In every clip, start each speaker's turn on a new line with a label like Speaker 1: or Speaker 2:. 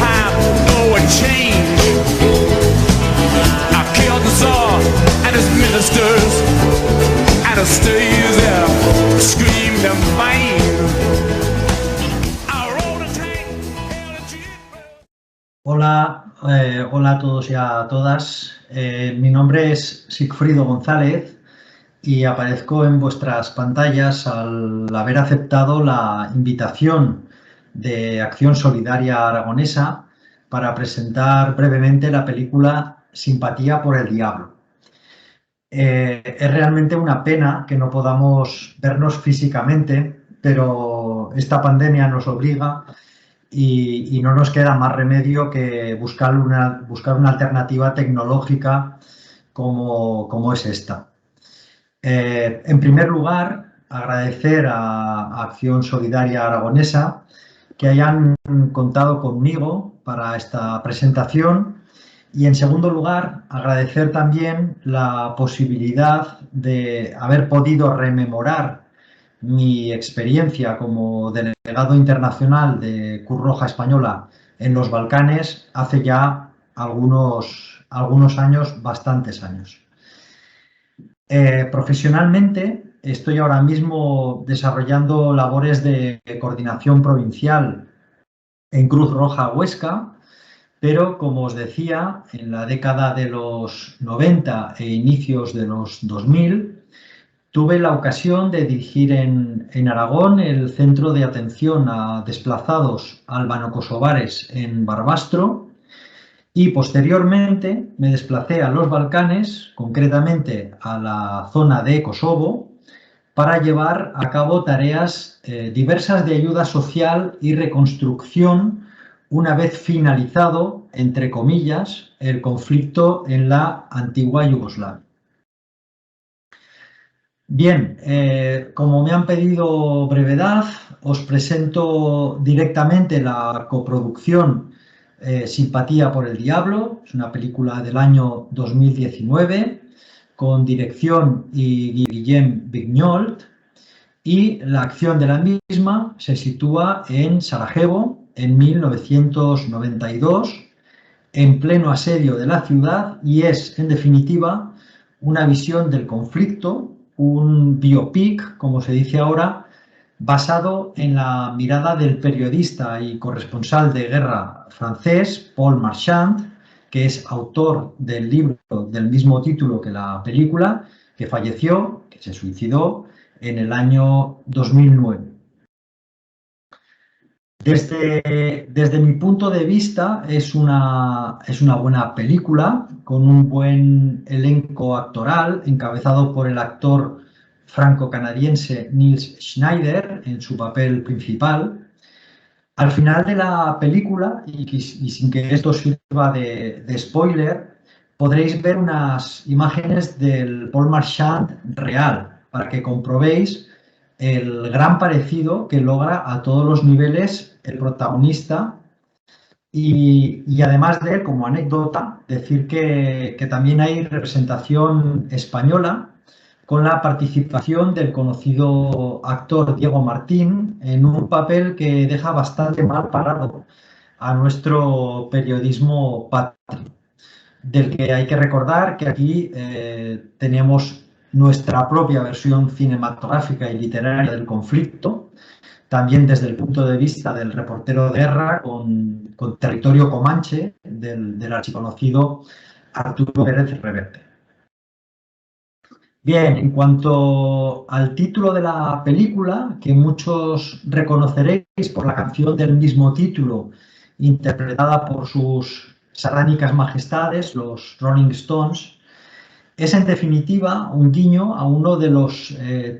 Speaker 1: time, though a change. I killed the Tsar and his ministers, and the stays there screamed in vain. I rode a tank, held a jeep.
Speaker 2: Hola a todos y a todas. Mi nombre es Sigfrido González y aparezco en vuestras pantallas al haber aceptado la invitación de Acción Solidaria Aragonesa para presentar brevemente la película Simpatía por el Diablo. Es realmente una pena que no podamos vernos físicamente, pero esta pandemia nos obliga y no nos queda más remedio que buscar una alternativa tecnológica como es esta. En primer lugar, agradecer a Acción Solidaria Aragonesa que hayan contado conmigo para esta presentación y, en segundo lugar, agradecer también la posibilidad de haber podido rememorar mi experiencia como delegado internacional de Cruz Roja Española en los Balcanes hace ya algunos años, bastantes años. Profesionalmente estoy ahora mismo desarrollando labores de coordinación provincial en Cruz Roja Huesca, pero como os decía, en la década de los 90 e inicios de los 2000 tuve la ocasión de dirigir en Aragón el Centro de Atención a Desplazados Albano-Kosovares en Barbastro, y posteriormente me desplacé a los Balcanes, concretamente a la zona de Kosovo, para llevar a cabo tareas diversas de ayuda social y reconstrucción una vez finalizado, entre comillas, el conflicto en la antigua Yugoslavia. Bien, como me han pedido brevedad, os presento directamente la coproducción Simpatía por el Diablo. Es una película del año 2019 con dirección y Guillem Vignold, y la acción de la misma se sitúa en Sarajevo en 1992, en pleno asedio de la ciudad, y es, en definitiva, una visión del conflicto, un biopic, como se dice ahora, basado en la mirada del periodista y corresponsal de guerra francés Paul Marchand, que es autor del libro del mismo título que la película, que falleció, que se suicidó en el año 2009. Desde mi punto de vista es una buena película con un buen elenco actoral encabezado por el actor franco-canadiense Nils Schneider en su papel principal. Al final de la película, y sin que esto sirva de spoiler, podréis ver unas imágenes del Paul Marchand real para que comprobéis el gran parecido que logra a todos los niveles el protagonista. Y además de él, como anécdota, decir que también hay representación española con la participación del conocido actor Diego Martín en un papel que deja bastante mal parado a nuestro periodismo patrio, del que hay que recordar que aquí teníamos nuestra propia versión cinematográfica y literaria del conflicto, también desde el punto de vista del reportero de guerra con Territorio Comanche del archiconocido Arturo Pérez Reverte. Bien, en cuanto al título de la película, que muchos reconoceréis por la canción del mismo título, interpretada por sus satánicas majestades, los Rolling Stones, es en definitiva un guiño a uno de los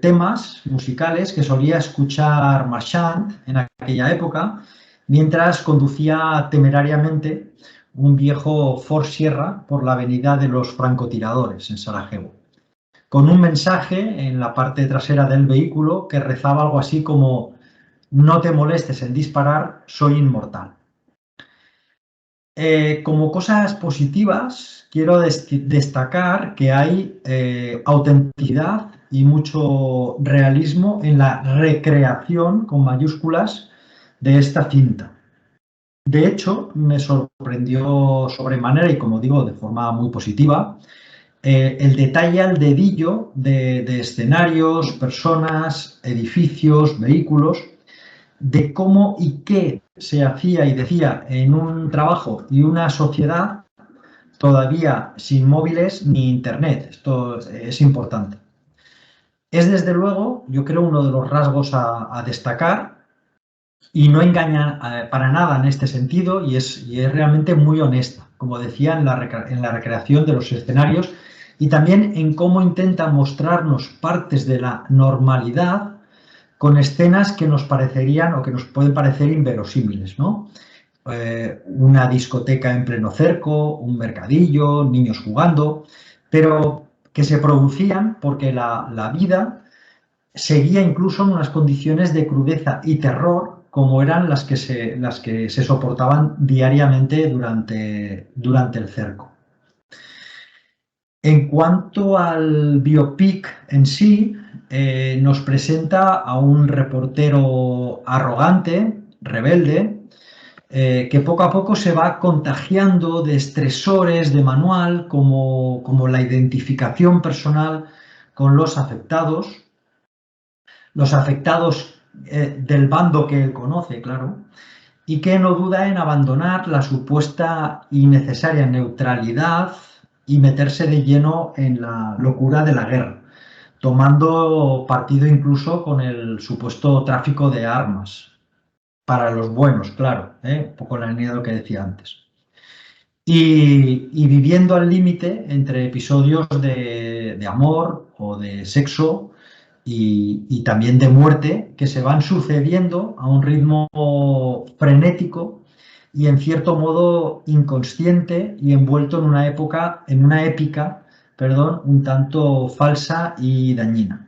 Speaker 2: temas musicales que solía escuchar Marchand en aquella época, mientras conducía temerariamente un viejo Ford Sierra por la avenida de los francotiradores en Sarajevo, con un mensaje en la parte trasera del vehículo que rezaba algo así como: no te molestes en disparar, soy inmortal. Como cosas positivas, quiero destacar que hay autenticidad y mucho realismo en la recreación, con mayúsculas, de esta cinta. De hecho, me sorprendió sobremanera y, como digo, de forma muy positiva, el detalle al dedillo de escenarios, personas, edificios, vehículos, de cómo y qué se hacía y decía en un trabajo y una sociedad todavía sin móviles ni internet. Esto es importante. Es desde luego, yo creo, uno de los rasgos a destacar y no engaña para nada en este sentido y es realmente muy honesta, como decía, en la recreación de los escenarios y también en cómo intenta mostrarnos partes de la normalidad con escenas que nos parecerían o que nos pueden parecer inverosímiles, ¿no? Una discoteca en pleno cerco, un mercadillo, niños jugando, pero que se producían porque la vida seguía incluso en unas condiciones de crudeza y terror como eran las que se soportaban diariamente durante el cerco. En cuanto al biopic en sí, nos presenta a un reportero arrogante, rebelde, que poco a poco se va contagiando de estresores de manual como la identificación personal con los afectados del bando que él conoce, claro, y que no duda en abandonar la supuesta y necesaria neutralidad y meterse de lleno en la locura de la guerra, tomando partido incluso con el supuesto tráfico de armas, para los buenos, claro, un poco la línea de lo que decía antes. Y viviendo al límite entre episodios de amor o de sexo y también de muerte que se van sucediendo a un ritmo frenético y en cierto modo inconsciente y envuelto en una épica, perdón, un tanto falsa y dañina.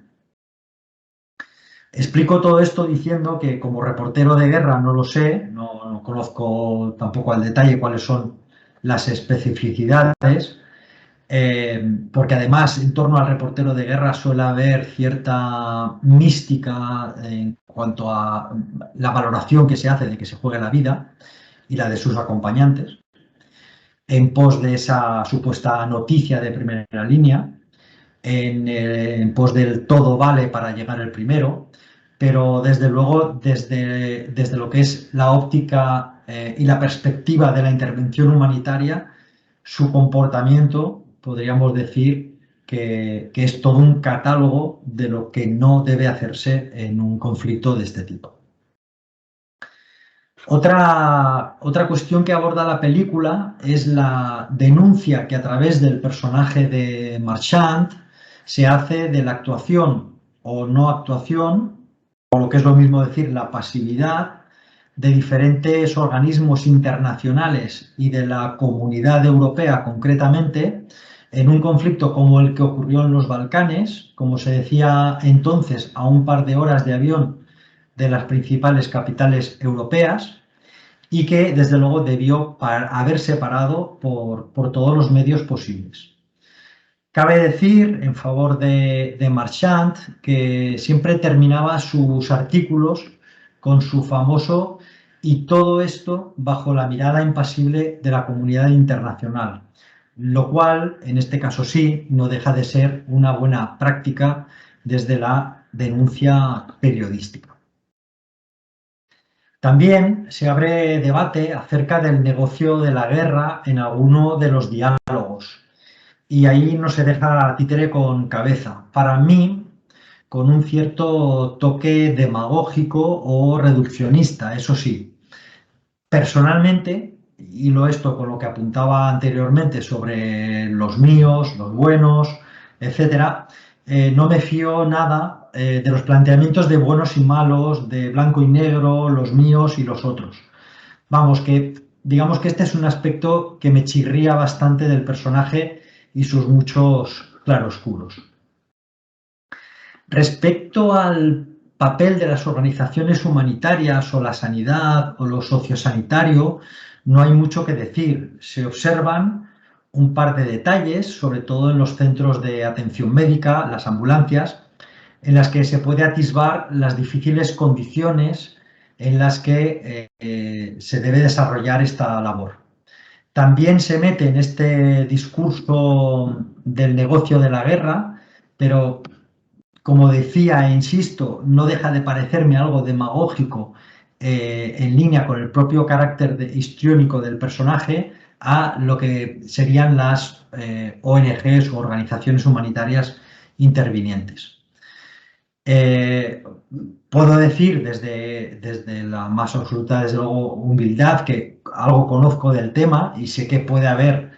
Speaker 2: Explico todo esto diciendo que como reportero de guerra no lo sé, no conozco tampoco al detalle cuáles son las especificidades, porque además en torno al reportero de guerra suele haber cierta mística en cuanto a la valoración que se hace de que se juegue la vida y la de sus acompañantes, en pos de esa supuesta noticia de primera línea, en pos del todo vale para llegar el primero, pero desde luego desde lo que es la óptica y la perspectiva de la intervención humanitaria, su comportamiento, podríamos decir que es todo un catálogo de lo que no debe hacerse en un conflicto de este tipo. Otra cuestión que aborda la película es la denuncia que a través del personaje de Marchand se hace de la actuación o no actuación, o lo que es lo mismo decir, la pasividad de diferentes organismos internacionales y de la comunidad europea concretamente en un conflicto como el que ocurrió en los Balcanes, como se decía entonces, a un par de horas de avión de las principales capitales europeas y que desde luego debió haberse parado por todos los medios posibles. Cabe decir en favor de Marchand que siempre terminaba sus artículos con su famoso y todo esto bajo la mirada impasible de la comunidad internacional, lo cual, en este caso sí, no deja de ser una buena práctica desde la denuncia periodística. También se abre debate acerca del negocio de la guerra en alguno de los diálogos. Y ahí no se deja títere con cabeza. Para mí, con un cierto toque demagógico o reduccionista, eso sí. Personalmente, hilo esto con lo que apuntaba anteriormente sobre los míos, los buenos, etcétera, no me fío nada de los planteamientos de buenos y malos, de blanco y negro, los míos y los otros. Vamos, que digamos que este es un aspecto que me chirría bastante del personaje y sus muchos claroscuros. Respecto al papel de las organizaciones humanitarias o la sanidad o lo sociosanitario, no hay mucho que decir. Se observan un par de detalles, sobre todo en los centros de atención médica, las ambulancias, en las que se puede atisbar las difíciles condiciones en las que se debe desarrollar esta labor. También se mete en este discurso del negocio de la guerra, pero como decía e insisto, no deja de parecerme algo demagógico en línea con el propio carácter histriónico del personaje a lo que serían las ONGs o organizaciones humanitarias intervinientes. Puedo decir desde la más absoluta, desde luego, humildad que algo conozco del tema y sé que puede haber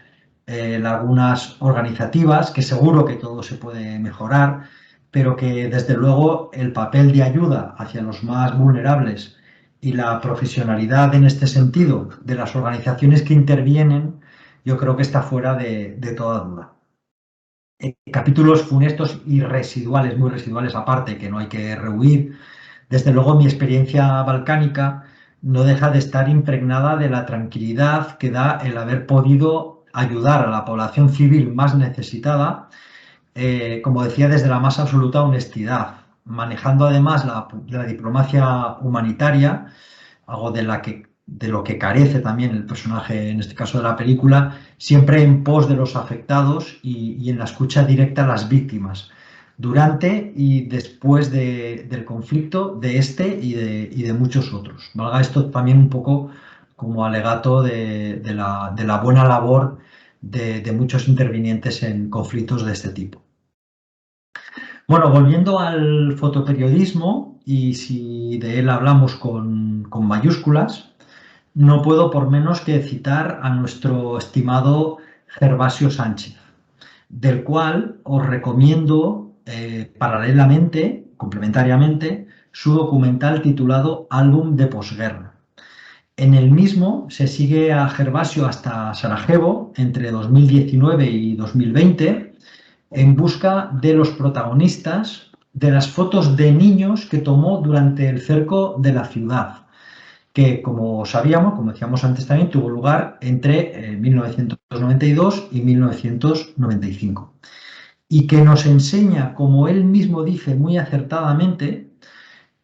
Speaker 2: lagunas organizativas, que seguro que todo se puede mejorar, pero que desde luego el papel de ayuda hacia los más vulnerables y la profesionalidad en este sentido de las organizaciones que intervienen, yo creo que está fuera de toda duda. Capítulos funestos y residuales, muy residuales aparte, que no hay que rehuir. Desde luego mi experiencia balcánica no deja de estar impregnada de la tranquilidad que da el haber podido ayudar a la población civil más necesitada, como decía, desde la más absoluta honestidad, manejando además la diplomacia humanitaria, algo de lo que carece también el personaje, en este caso de la película, siempre en pos de los afectados y en la escucha directa a las víctimas, durante y después del conflicto, de este y de muchos otros. Valga esto también un poco como alegato de la buena labor de muchos intervinientes en conflictos de este tipo. Bueno, volviendo al fotoperiodismo, y si de él hablamos con mayúsculas, no puedo por menos que citar a nuestro estimado Gervasio Sánchez, del cual os recomiendo paralelamente, complementariamente, su documental titulado Álbum de posguerra. En el mismo se sigue a Gervasio hasta Sarajevo entre 2019 y 2020 en busca de los protagonistas de las fotos de niños que tomó durante el cerco de la ciudad, que como sabíamos, como decíamos antes también, tuvo lugar entre 1992 y 1995. Y que nos enseña, como él mismo dice muy acertadamente,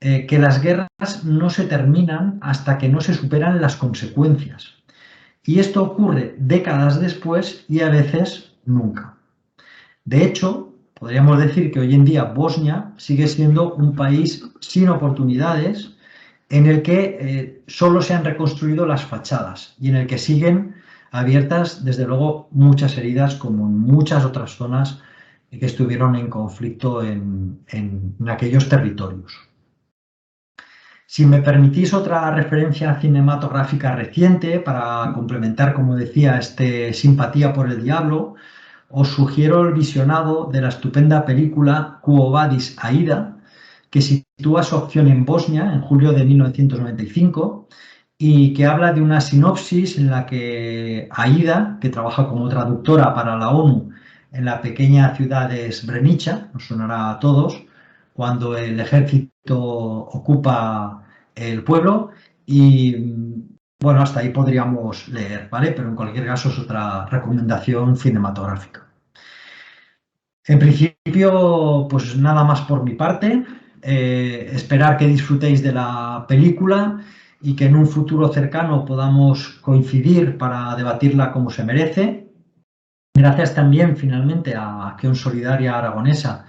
Speaker 2: que las guerras no se terminan hasta que no se superan las consecuencias. Y esto ocurre décadas después y a veces nunca. De hecho, podríamos decir que hoy en día Bosnia sigue siendo un país sin oportunidades, en el que solo se han reconstruido las fachadas y en el que siguen abiertas, desde luego, muchas heridas, como en muchas otras zonas que estuvieron en conflicto en aquellos territorios. Si me permitís otra referencia cinematográfica reciente para complementar, como decía, Simpatía por el Diablo, os sugiero el visionado de la estupenda película Quo Vadis Aida, que sitúa su acción en Bosnia en julio de 1995 y que habla de una sinopsis en la que Aida, que trabaja como traductora para la ONU en la pequeña ciudad de Srebrenica, nos sonará a todos, cuando el ejército ocupa el pueblo y bueno, hasta ahí podríamos leer, ¿vale? Pero en cualquier caso es otra recomendación cinematográfica. En principio, pues nada más por mi parte. Esperar que disfrutéis de la película y que en un futuro cercano podamos coincidir para debatirla como se merece. Gracias también, finalmente, a Acción Solidaria Aragonesa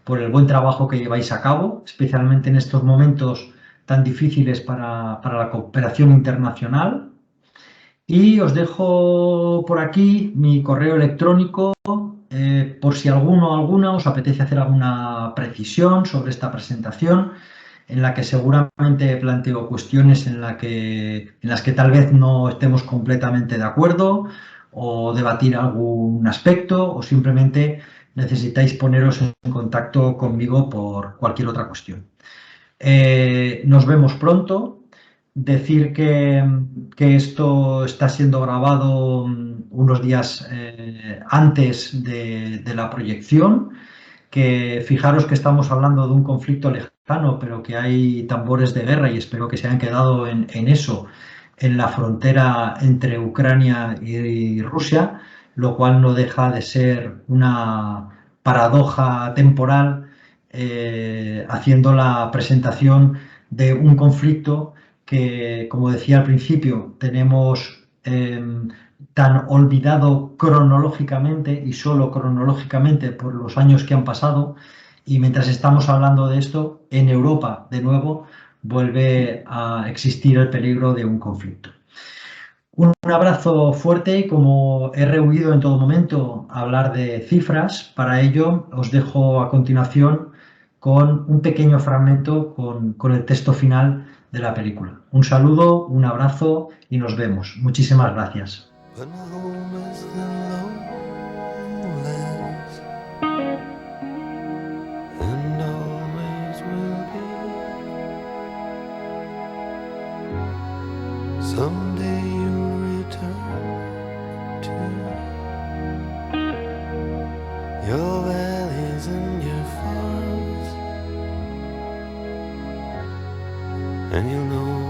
Speaker 2: por el buen trabajo que lleváis a cabo, especialmente en estos momentos tan difíciles para la cooperación internacional. Y os dejo por aquí mi correo electrónico por si alguno o alguna os apetece hacer alguna precisión sobre esta presentación, en la que seguramente planteo cuestiones en las que tal vez no estemos completamente de acuerdo, o debatir algún aspecto, o simplemente necesitáis poneros en contacto conmigo por cualquier otra cuestión. Nos vemos pronto. Decir que esto está siendo grabado unos días antes de la proyección, que fijaros que estamos hablando de un conflicto lejano, pero que hay tambores de guerra y espero que se hayan quedado en eso, en la frontera entre Ucrania y Rusia, lo cual no deja de ser una paradoja temporal, haciendo la presentación de un conflicto que, como decía al principio, tenemos tan olvidado cronológicamente y solo cronológicamente por los años que han pasado. Y mientras estamos hablando de esto, en Europa, de nuevo, vuelve a existir el peligro de un conflicto. Un abrazo fuerte y como he rehuido en todo momento hablar de cifras, para ello os dejo a continuación con un pequeño fragmento con el texto final de la película. Un saludo, un abrazo y nos vemos. Muchísimas gracias.
Speaker 3: But my home is the lowlands, and always will be. Someday you'll return to your valleys and your farms, and you'll know